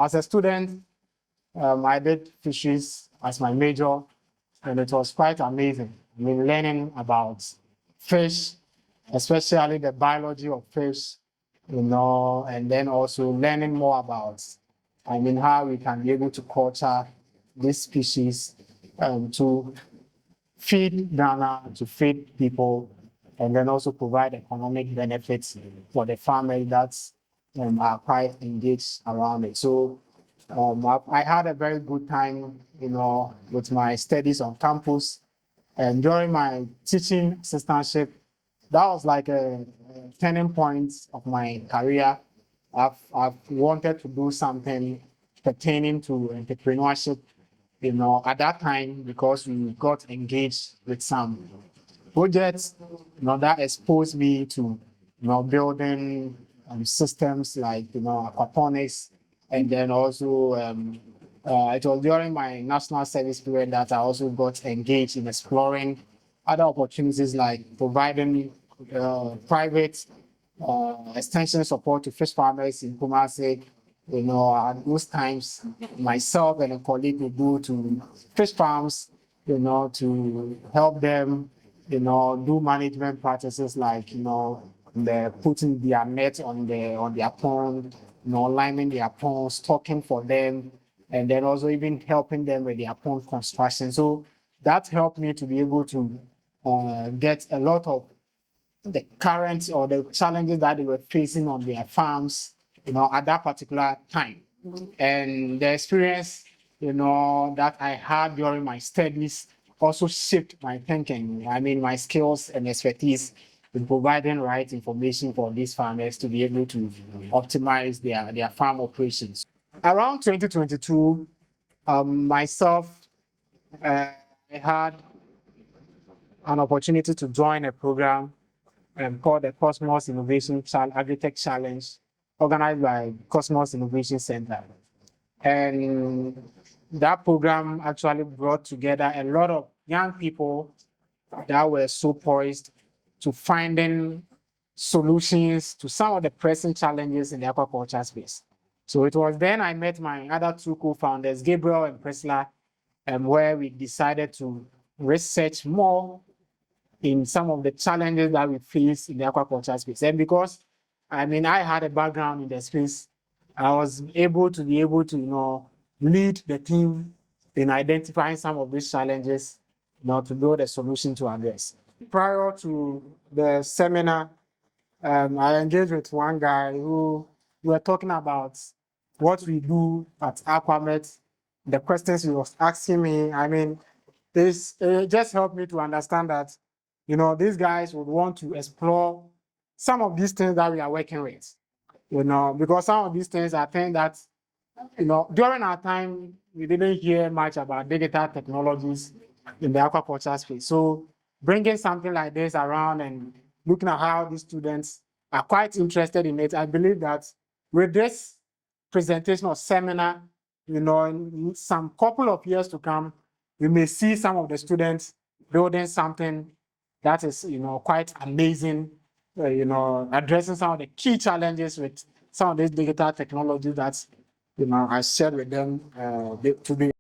As a student, I did fisheries as my major, and it was quite amazing. I mean, learning about fish, especially the biology of fish, and then also learning more about, how we can be able to culture this species to feed Ghana, to feed people, and then also provide economic benefits for the family that are quite engaged around it. So I had a very good time, with my studies on campus. And during my teaching assistantship, that was like a turning point of my career. I've wanted to do something pertaining to entrepreneurship, at that time, because we got engaged with some projects, that exposed me to, building systems like, aquaponics, and then also it was during my national service period that I also got engaged in exploring other opportunities like providing private extension support to fish farmers in Kumasi. At those times, myself and a colleague would go to fish farms, to help them, do management practices like, the putting their net on their pond, lining their pond, stocking for them, and then also even helping them with their pond construction. So that helped me to be able to get a lot of the currents or the challenges that they were facing on their farms, at that particular time. And the experience, that I had during my studies also shaped my thinking. My skills and expertise in providing right information for these farmers to be able to optimize their farm operations. Around 2022, myself, I had an opportunity to join a program called the Cosmos Innovation Agritech Challenge, organized by Cosmos Innovation Center. And that program actually brought together a lot of young people that were so poised to finding solutions to some of the pressing challenges in the aquaculture space. So it was then I met my other two co-founders, Gabriel and Priscilla, where we decided to research more in some of the challenges that we face in the aquaculture space. And because, I had a background in the space, I was able to lead the team in identifying some of these challenges, to build a solution to address. Prior to the seminar, I engaged with one guy who we were talking about what we do at Aquamet, the questions he was asking me. This just helped me to understand that, these guys would want to explore some of these things that we are working with, because some of these things are things that, during our time, we didn't hear much about digital technologies in the aquaculture space. So bringing something like this around and looking at how these students are quite interested in it, I believe that with this presentation or seminar, in some couple of years to come, we may see some of the students building something that is, quite amazing, addressing some of the key challenges with some of these digital technologies that, I shared with them today.